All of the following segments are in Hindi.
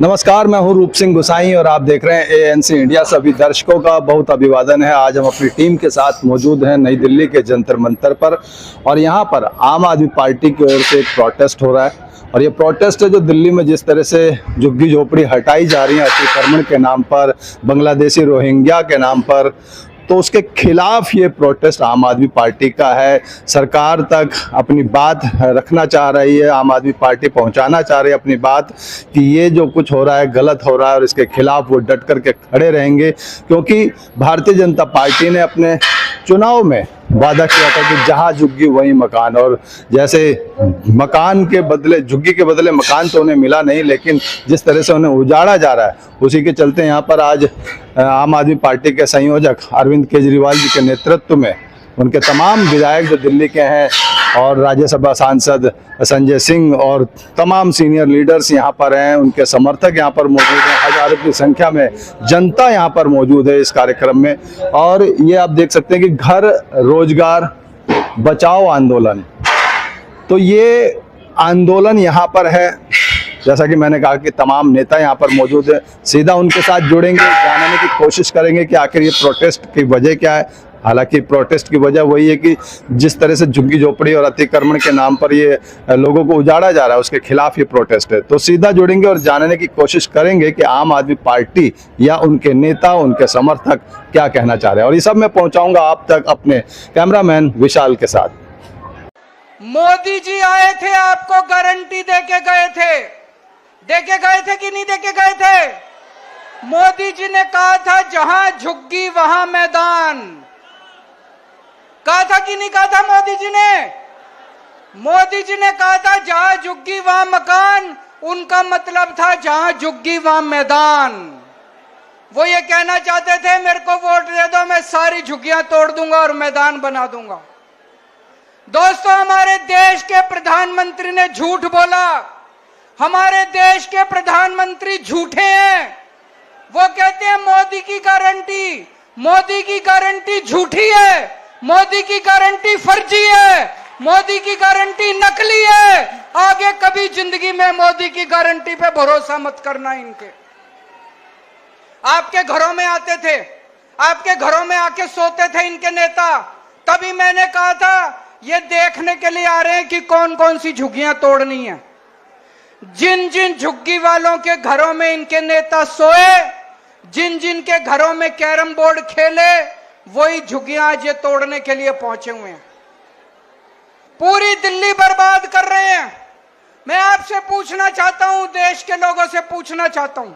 नमस्कार, मैं हूं रूप सिंह गुसाई और आप देख रहे हैं एएनसी इंडिया। सभी दर्शकों का बहुत अभिवादन है। आज हम अपनी टीम के साथ मौजूद हैं नई दिल्ली के जंतर मंतर पर और यहां पर आम आदमी पार्टी की ओर से एक प्रोटेस्ट हो रहा है। और ये प्रोटेस्ट है जो दिल्ली में जिस तरह से झुग्गी झोपड़ी हटाई जा रही है अतिक्रमण के नाम पर, बांग्लादेशी रोहिंग्या के नाम पर, तो उसके खिलाफ ये प्रोटेस्ट आम आदमी पार्टी का है। सरकार तक अपनी बात रखना चाह रही है, आम आदमी पार्टी पहुंचाना चाह रही है अपनी बात कि ये जो कुछ हो रहा है गलत हो रहा है और इसके खिलाफ वो डट कर के खड़े रहेंगे। क्योंकि भारतीय जनता पार्टी ने अपने चुनाव में वादा किया था कि जहां झुग्गी वहीं मकान, और जैसे मकान के बदले झुग्गी के बदले मकान तो उन्हें मिला नहीं, लेकिन जिस तरह से उन्हें उजाड़ा जा रहा है उसी के चलते यहाँ पर आज आम आदमी पार्टी के संयोजक अरविंद केजरीवाल जी के नेतृत्व में उनके तमाम विधायक जो दिल्ली के हैं और राज्यसभा सांसद संजय सिंह और तमाम सीनियर लीडर्स यहाँ पर हैं, उनके समर्थक यहाँ पर मौजूद हैं। हजारों की संख्या में जनता यहाँ पर मौजूद है इस कार्यक्रम में। और ये आप देख सकते हैं कि घर रोजगार बचाओ आंदोलन, तो ये आंदोलन यहाँ पर है। जैसा कि मैंने कहा कि तमाम नेता यहाँ पर मौजूद है, सीधा उनके साथ जुड़ेंगे, जानने की कोशिश करेंगे कि आखिर ये प्रोटेस्ट की वजह क्या है। हालांकि प्रोटेस्ट की वजह वही है कि जिस तरह से झुग्गी झोपड़ी और अतिक्रमण के नाम पर ये लोगों को उजाड़ा जा रहा है उसके खिलाफ ये प्रोटेस्ट है। तो सीधा जुड़ेंगे और जानने की कोशिश करेंगे कि आम आदमी पार्टी या उनके नेता, उनके समर्थक क्या कहना चाह रहे हैं। और ये सब मैं पहुंचाऊंगा आप तक अपने कैमरामैन विशाल के साथ। मोदी जी आए थे, आपको गारंटी देके गए थे कि नहीं देके गए थे? मोदी जी ने कहा था जहां झुग्गी वहां मैदान, कहा था कि नहीं कहा था मोदी जी ने? मोदी जी ने कहा था जहां झुग्गी वहां मकान, उनका मतलब था जहां झुग्गी वहां मैदान। वो ये कहना चाहते थे मेरे को वोट दे दो, मैं सारी झुग्गियां तोड़ दूंगा और मैदान बना दूंगा। दोस्तों, हमारे देश के प्रधानमंत्री ने झूठ बोला। हमारे देश के प्रधानमंत्री झूठे हैं। वो कहते हैं मोदी की गारंटी झूठी है, मोदी की गारंटी फर्जी है, मोदी की गारंटी नकली है। आगे कभी जिंदगी में मोदी की गारंटी पे भरोसा मत करना इनके। आपके घरों में आते थे, आपके घरों में आके सोते थे इनके नेता। तभी मैंने कहा था ये देखने के लिए आ रहे हैं कि कौन कौन सी झुग्गियां तोड़नी है। जिन जिन झुग्गी वालों के घरों में इनके नेता सोए, जिन जिन के घरों में कैरम बोर्ड खेले, वही झुग्गियां आज ये तोड़ने के लिए पहुंचे हुए हैं। पूरी दिल्ली बर्बाद कर रहे हैं। मैं आपसे पूछना चाहता हूं, देश के लोगों से पूछना चाहता हूं,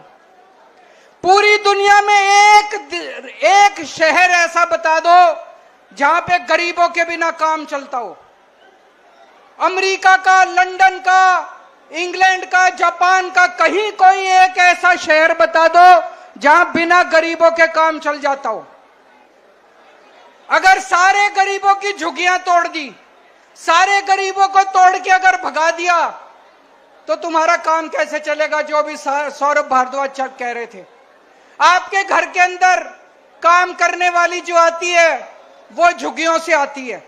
पूरी दुनिया में एक शहर ऐसा बता दो जहां पे गरीबों के बिना काम चलता हो। अमेरिका का, लंदन का, इंग्लैंड का, जापान का, कहीं कोई एक ऐसा शहर बता दो जहां बिना गरीबों के काम चल जाता हो। अगर सारे गरीबों की झुग्गियां तोड़ दी, सारे गरीबों को तोड़ के अगर भगा दिया, तो तुम्हारा काम कैसे चलेगा? जो भी सौरभ भारद्वाज कह रहे थे, आपके घर के अंदर काम करने वाली जो आती है वो झुग्गियों से आती है।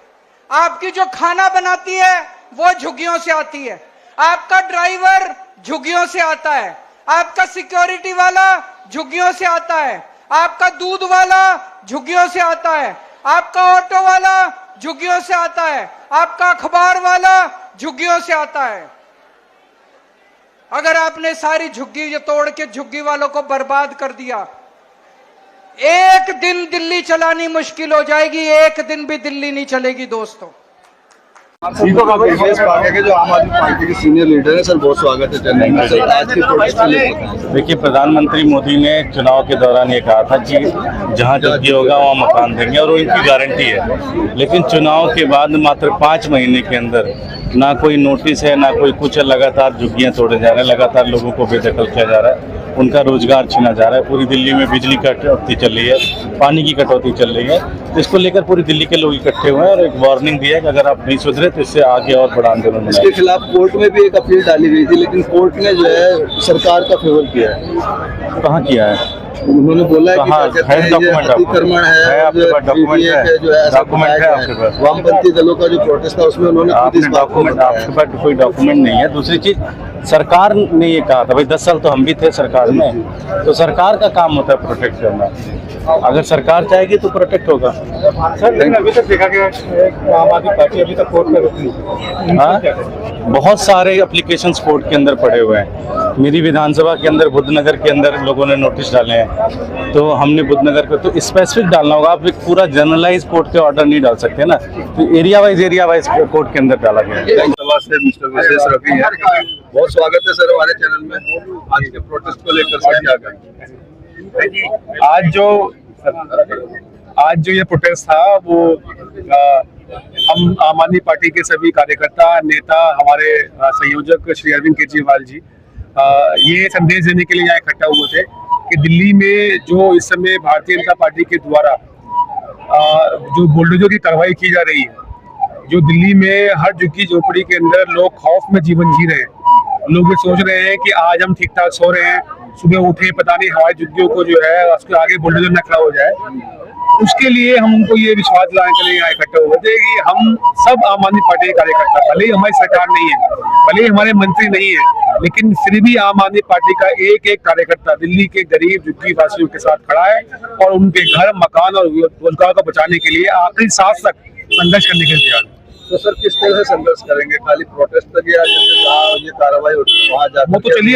आपकी जो खाना बनाती है वो झुग्गियों से आती है। आपका ड्राइवर झुग्गियों से आता है, आपका सिक्योरिटी वाला झुग्गियों से आता है, आपका दूध वाला झुग्गियों से आता है, आपका ऑटो वाला झुग्गियों से आता है, आपका अखबार वाला झुग्गियों से आता है। अगर आपने सारी झुग्गी तोड़ के झुग्गी वालों को बर्बाद कर दिया, एक दिन दिल्ली चलानी मुश्किल हो जाएगी। एक दिन भी दिल्ली नहीं चलेगी दोस्तों। के जो आम आदमी पार्टी के सीनियर लीडर है सर, बहुत स्वागत है चेन्नई में। सर, आज की प्रोटेस्ट के लिए देखिए, प्रधानमंत्री मोदी ने चुनाव के दौरान ये कहा था कि जहां झुग्गी होगा वहां मकान देंगे, और वो इनकी गारंटी है। लेकिन चुनाव के बाद मात्र 5 महीने के अंदर ना कोई नोटिस है, ना कोई कुछ, लगातार झुग्गियां तोड़े जा रहे हैं, लगातार लोगों को बेदखल किया जा रहा है, उनका रोजगार छीना जा रहा है। पूरी दिल्ली में बिजली कटौती चल रही है, पानी की कटौती चल रही है। तो इसको लेकर पूरी दिल्ली के लोग इकट्ठे हुए हैं और एक वार्निंग दिया कि अगर आप नहीं सुधरे तो इससे आगे और बड़ा आंदोलन। इसके खिलाफ कोर्ट में भी एक अपील डाली गई थी, लेकिन कोर्ट ने जो है सरकार का फेवर किया है। कहाँ किया है? उन्होंने बोला है कि हाँ, क्या कहते है हैं, ये डॉक्यूमेंट अतिक्रमण है आपके पास, डॉक्यूमेंट PTA है, के जो है ऐसा डॉक्यूमेंट है बताया आपके गया है। पास। वामपंथी दलों का जो प्रोटेस्ट था उसमें उन्होंने खुद आपने इस बात को डॉक्यूमेंट, बताया आपके पास कोई डॉक्यूमेंट नहीं है। दूसरी चीज, सरकार ने ये कहा था भाई, 10 साल तो हम भी थे सरकार में, तो सरकार का काम होता है प्रोटेक्ट करना। अगर सरकार चाहेगी तो प्रोटेक्ट होगा। सर लेकिन अभी तक देखा गया है आम आदमी पार्टी अभी तक कोर्ट में रुकी है। हाँ, बहुत सारे एप्लीकेशन कोर्ट के अंदर पड़े हुए हैं। मेरी विधानसभा के अंदर बुद्धनगर के अंदर लोगों ने नोटिस डाले हैं, तो हमने बुद्धनगर पे तो स्पेसिफिक डालना होगा। आप एक पूरा जनरलाइज कोर्ट के ऑर्डर नहीं डाल सकते ना, तो एरिया वाइज कोर्ट के अंदर डाला गया है। विधानसभा से मिस्टर विशेष रवि है, बहुत स्वागत है सर हमारे चैनल में। आज के प्रोटेस्ट को लेकर सर क्या कहेंगे? आज जो ये प्रोटेस्ट था वो हम आम आदमी पार्टी के सभी कार्यकर्ता, नेता, हमारे संयोजक श्री अरविंद केजरीवाल जी ये संदेश देने के लिए यहाँ इकट्ठा हुए थे कि दिल्ली में जो इस समय भारतीय जनता पार्टी के द्वारा जो बुलडोजर की कार्रवाई की जा रही है, जो दिल्ली में हर झुग्गी झोपड़ी के अंदर लोग खौफ में जीवन जी रहे हैं। लोग ये सोच रहे हैं कि आज हम ठीक ठाक सो रहे हैं, सुबह उठे पता नहीं हमारी झुग्गियों को जो है उसके आगे बुलडोजर न खड़ा हो जाए। उसके लिए हम उनको ये विश्वास दिलाने के लिए यहाँ इकट्ठे हुए थे कि हम सब आम आदमी पार्टी के कार्यकर्ता, भले ही हमारी सरकार नहीं है, भले ही हमारे मंत्री नहीं है, लेकिन फिर भी आम आदमी पार्टी का एक एक कार्यकर्ता दिल्ली के गरीब झुग्गी वासियों के साथ खड़ा है और उनके घर, मकान और रोजगार को बचाने के लिए आखिरी सांस तक संघर्ष करने के लिए तैयार है। तो सर किस तरह से संघर्ष करेंगे? खाली प्रोटेस्ट तक या जैसे जहाँ ये कार्रवाई होती है वहाँ जाकर? वो तो चल ही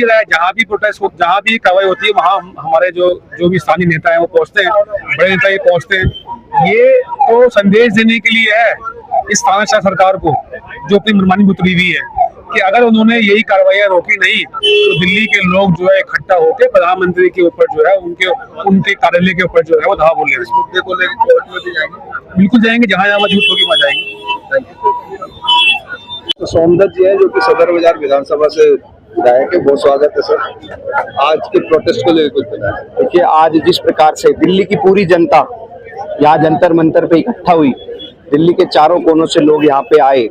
रहा है, जहाँ भी प्रोटेस्ट हो, जहाँ भी कार्रवाई होती है वहाँ हमारे जो भी स्थानीय नेता हैं वो पहुँचते हैं, बड़े नेता ये पहुँचते हैं। ये तो संदेश देने के लिए है इस तानाशाह सरकार को जो अपनी मनमानी में उतरी हुई है कि अगर उन्होंने यही कार्रवाइयाँ रोकी नहीं तो दिल्ली के लोग जो है इकट्ठा होकर प्रधानमंत्री के ऊपर जो है उनके कार्यालय के ऊपर जो है वो धावा बोलेंगे। इस मुद्दे को लेकर कोर्ट में भी जाएंगे? बिल्कुल जाएंगे, जहाँ जहाँ मजबूत होगी वहाँ जाएंगे। तो सोमदत्त जी है जो कि सदर बाजार विधानसभा से विधायक है, बहुत स्वागत है सर। आज के प्रोटेस्ट को लेकर कुछ बताएं। देखिए, आज जिस प्रकार से दिल्ली की पूरी जनता यहाँ जंतर मंतर पे इकट्ठा हुई, दिल्ली के चारों कोनों से लोग यहाँ पे आए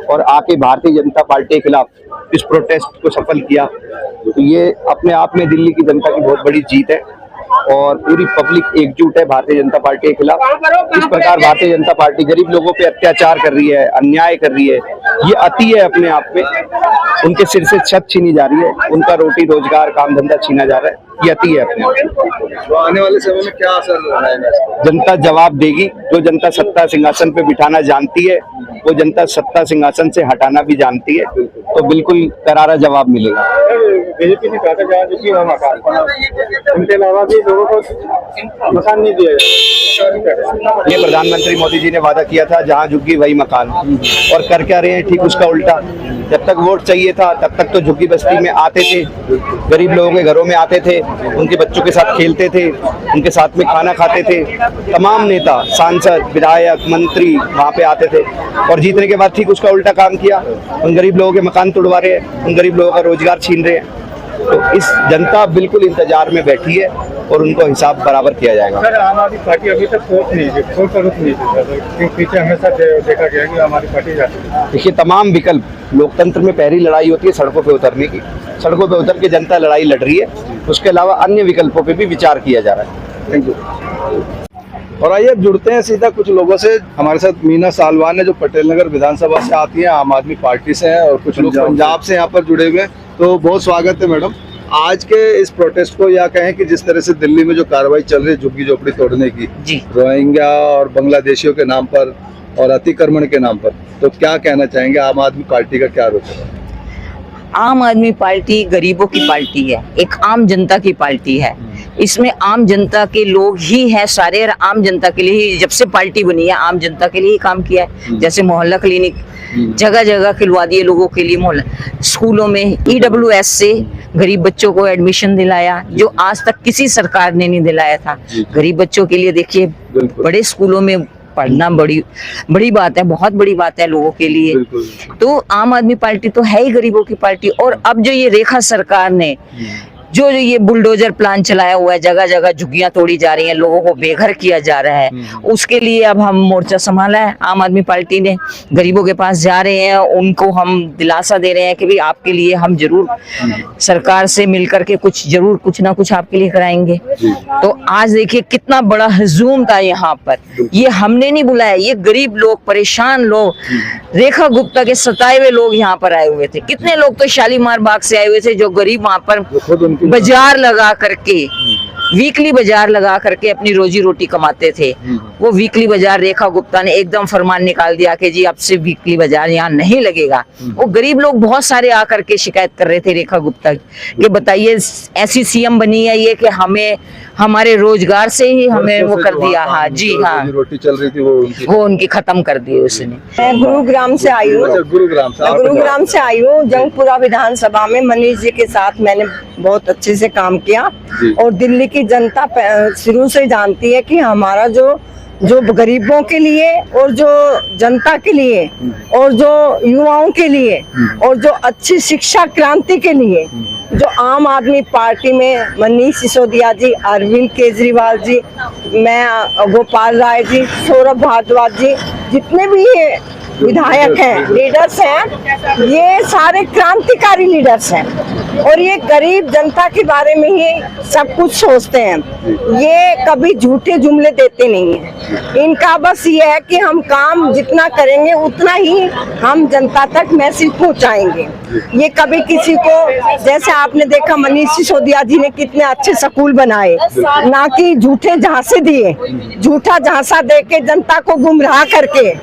और आके भारतीय जनता पार्टी के खिलाफ इस प्रोटेस्ट को सफल किया, तो ये अपने आप में दिल्ली की जनता की बहुत बड़ी जीत है और पूरी पब्लिक एकजुट है भारतीय जनता पार्टी के खिलाफ। इस प्रकार भारतीय जनता पार्टी गरीब लोगों पे अत्याचार कर रही है, अन्याय कर रही है, ये अति है अपने आप में। उनके सिर से छत छीनी जा रही है, उनका रोटी रोजगार काम धंधा छीना जा रहा है, ये अति है अपने आप में। तो आने वाले समय में क्या असर रहेगा? जनता जवाब देगी। जो जनता सत्ता सिंहासन पे बिठाना जानती है वो जनता सत्ता सिंहासन से हटाना भी जानती है, तो बिल्कुल करारा जवाब मिलेगा। बीजेपी ने कहा था जहाँ जो कि वहाँ मकान, उनके अलावा भी लोगों को मकान नहीं दिया गया। ये प्रधानमंत्री मोदी जी ने वादा किया था जहाँ झुग्गी वही मकान, और कर क्या रहे हैं ठीक उसका उल्टा। जब तक वोट चाहिए था तब तक तो झुग्गी बस्ती में आते थे, गरीब लोगों के घरों में आते थे, उनके बच्चों के साथ खेलते थे, उनके साथ में खाना खाते थे। तमाम नेता, सांसद, विधायक, मंत्री वहाँ पे आते थे और जीतने के बाद ठीक उसका उल्टा काम किया। उन गरीब लोगों के मकान तोड़वा रहे हैं, उन गरीब लोगों का रोजगार छीन रहे हैं। तो इस जनता बिल्कुल इंतजार में बैठी है और उनको हिसाब बराबर किया जाएगा। सर आम आदमी पार्टी अभी तक सोच नहीं है, पीछे हमेशा देखा गया कि हमारी पार्टी जाती है। देखिए, तमाम विकल्प, लोकतंत्र में पहली लड़ाई होती है सड़कों पे उतरने की, सड़कों पे उतर के जनता लड़ाई लड़ रही है, उसके अलावा अन्य विकल्पों पे भी विचार किया जा रहा है। Thank you. और आइए अब जुड़ते हैं सीधा कुछ लोगों से। हमारे साथ मीना सालवान है जो पटेल नगर विधानसभा से आती है, आम आदमी पार्टी से हैं, और कुछ लोग पंजाब से यहाँ पर जुड़े हुए हैं। तो बहुत स्वागत है मैडम। आज के इस प्रोटेस्ट को या कहें कि जिस तरह से दिल्ली में जो कार्रवाई चल रही है झुग्गी झोपड़ी तोड़ने की, रोहिंग्या और बांग्लादेशियों के नाम पर और अतिक्रमण के नाम पर, तो क्या कहना चाहेंगे? आम आदमी पार्टी का क्या रुख है? आम आदमी पार्टी गरीबों की पार्टी है, एक आम जनता की पार्टी है। इसमें आम जनता के लोग ही हैं सारे, आम जनता के लिए ही जब से पार्टी बनी है आम जनता के लिए ही काम किया है। जैसे मोहल्ला क्लिनिक जगह जगह खिलवा दिए लोगों के लिए, मोहल्ला स्कूलों में EWS से गरीब बच्चों को एडमिशन दिलाया जो आज तक किसी सरकार ने नहीं दिलाया था। गरीब बच्चों के लिए देखिए बड़े स्कूलों में पढ़ना बड़ी बात है, बहुत बड़ी बात है लोगों के लिए। तो आम आदमी पार्टी तो है ही गरीबों की पार्टी। और अब जो ये रेखा सरकार ने जो ये बुलडोजर प्लान चलाया हुआ है, जगह जगह झुग्गियां तोड़ी जा रही हैं, लोगों को बेघर किया जा रहा है, उसके लिए अब हम मोर्चा संभाला है आम आदमी पार्टी ने। गरीबों के पास जा रहे हैं, उनको हम दिलासा दे रहे हैं कि भाई आपके लिए हम जरूर सरकार से मिलकर के कुछ ना कुछ आपके लिए कराएंगे। तो आज देखिए कितना बड़ा हजूम था यहाँ पर, ये हमने नहीं बुलाया, ये गरीब लोग, परेशान लोग, रेखा गुप्ता के सताए हुए लोग यहाँ पर आए हुए थे। कितने लोग तो शालीमार बाग से आए हुए थे, जो गरीब वहां पर बाजार लगा करके, वीकली बाजार लगा करके अपनी रोजी रोटी कमाते थे। वो वीकली बाजार रेखा गुप्ता ने एकदम फरमान निकाल दिया कि जी अब से वीकली बाजार यहाँ नहीं लगेगा। वो गरीब लोग बहुत सारे आकर के शिकायत कर रहे थे रेखा गुप्ता कि बताइए ऐसी सीएम बनी है ये कि हमें हमारे रोजगार से ही हमें वो कर दिया। हाँ जी, हाँ, रोटी चल रही थी वो उनकी खत्म कर दी उसने। मैं गुरुग्राम से आई हूँ। गुरुग्राम से आई हूँ। जंगपुरा विधानसभा में मनीष जी के साथ मैंने बहुत अच्छे से काम किया और दिल्ली की जनता शुरू से जानती है कि हमारा जो गरीबों के लिए और जो जनता के लिए और जो युवाओं के लिए और जो अच्छी शिक्षा क्रांति के लिए जो आम आदमी पार्टी में मनीष सिसोदिया जी, अरविंद केजरीवाल जी, मैं गोपाल राय जी, सौरभ भारद्वाज जी, जितने भी ये विधायक हैं, लीडर्स हैं, ये सारे क्रांतिकारी लीडर्स हैं और ये गरीब जनता के बारे में ही सब कुछ सोचते हैं। ये कभी झूठे जुमले देते नहीं हैं। इनका बस ये है कि हम काम जितना करेंगे उतना ही हम जनता तक मैसेज पहुंचाएंगे। ये कभी किसी को, जैसे आपने देखा मनीष सिसोदिया जी ने कितने अच्छे स्कूल बनाए, ना कि झूठे झांसे दिए, झूठा झांसा दे के जनता को गुमराह करके।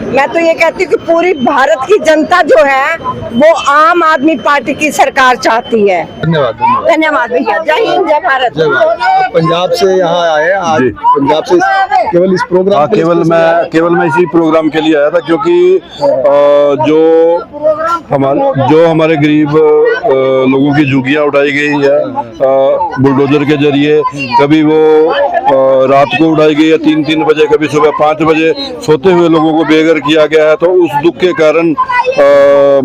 मैं तो ये कहती हूँ कि पूरी भारत की जनता जो है वो आम आदमी पार्टी की सरकार चाहती है। धन्यवाद भैया। जय हिंद, जय भारत। पंजाब से यहाँ आए आज, पंजाब से केवल इस प्रोग्राम केवल मैं इसी प्रोग्राम के लिए आया था, क्योंकि जो हमारे गरीब लोगों की झुग्गियां उठाई गई है बुलडोजर के जरिए, कभी वो रात को उठाई गई है 3-3 बजे, कभी सुबह 5 बजे, सोते हुए लोगों को बेघर किया गया है। तो उस दुख के कारण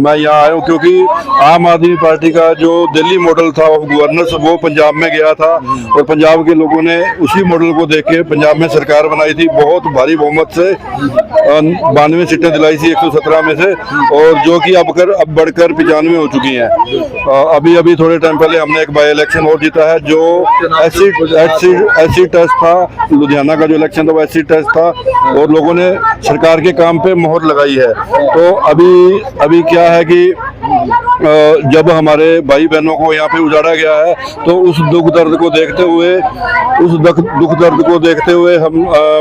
मैं यहाँ आया हूँ, क्योंकि आम आदमी पार्टी का जो दिल्ली मॉडल था ऑफ गवर्नेंस वो पंजाब में गया था और पंजाब के लोगों ने उसी मॉडल को देख के पंजाब में सरकार बनाई थी, बहुत भारी बहुमत से 92 सीटें दिलाई थी 117 में से, और जो कि अब बढ़कर 95 हो चुकी हैं। अभी थोड़े टाइम पहले हमने एक बाई इलेक्शन और जीता है, जो एससी टेस्ट था, लुधियाना का जो इलेक्शन था वो एससी टेस्ट था और लोगों ने सरकार के काम पे मोहर लगाई है। तो अभी क्या है कि जब हमारे भाई बहनों को यहाँ पे उजाड़ा गया है, तो उस दुख दर्द को देखते हुए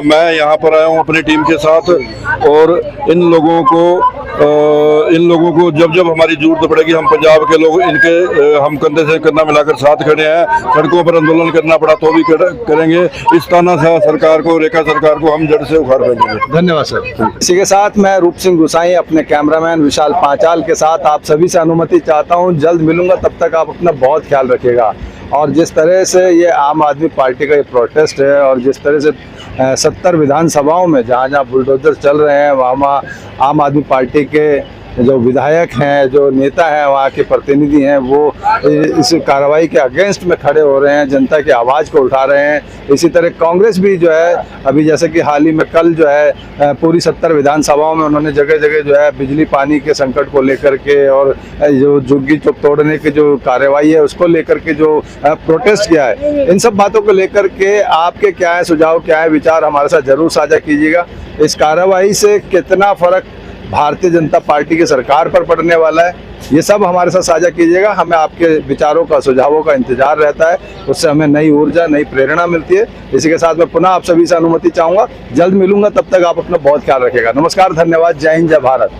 मैं यहाँ पर आया हूँ अपनी टीम के साथ, और इन लोगों को जब हमारी जरूरत पड़ेगी, हम पंजाब के लोग हम कंधे से कंधा मिलाकर साथ खड़े हैं। सड़कों पर आंदोलन करना पड़ा तो भी करेंगे। इस तानाशाह सरकार को, रेखा सरकार को हम जड़ से उखाड़ फेंकेंगे। धन्यवाद सर। इसी के साथ मैं रूप सिंह गुसाई अपने कैमरामैन विशाल पांचाल के साथ आप सभी से अनुमति चाहता हूं, जल्द मिलूंगा, तब तक आप अपना बहुत ख्याल रखिएगा। और जिस तरह से ये आम आदमी पार्टी का ये प्रोटेस्ट है और जिस तरह से 70 विधानसभाओं में जहाँ बुलडोजर चल रहे हैं, वहाँ आम आदमी पार्टी के जो विधायक हैं, जो नेता हैं, वहाँ के प्रतिनिधि हैं, वो इस कार्रवाई के अगेंस्ट में खड़े हो रहे हैं, जनता की आवाज़ को उठा रहे हैं। इसी तरह कांग्रेस भी जो है अभी, जैसे कि हाल ही में कल जो है पूरी 70 विधानसभाओं में उन्होंने जगह जगह जो है बिजली पानी के संकट को लेकर के और जो झुग्गी तोड़ने की जो कार्रवाई है उसको लेकर के जो प्रोटेस्ट किया है, इन सब बातों को लेकर के आपके क्या है सुझाव, क्या है विचार, हमारे साथ जरूर साझा कीजिएगा। इस कार्रवाई से कितना फर्क भारतीय जनता पार्टी की सरकार पर पड़ने वाला है, ये सब हमारे साथ साझा कीजिएगा। हमें आपके विचारों का, सुझावों का इंतजार रहता है, उससे हमें नई ऊर्जा, नई प्रेरणा मिलती है। इसी के साथ मैं पुनः आप सभी से अनुमति चाहूँगा, जल्द मिलूंगा, तब तक आप अपना बहुत ख्याल रखिएगा। नमस्कार, धन्यवाद, जय हिंद, जय भारत।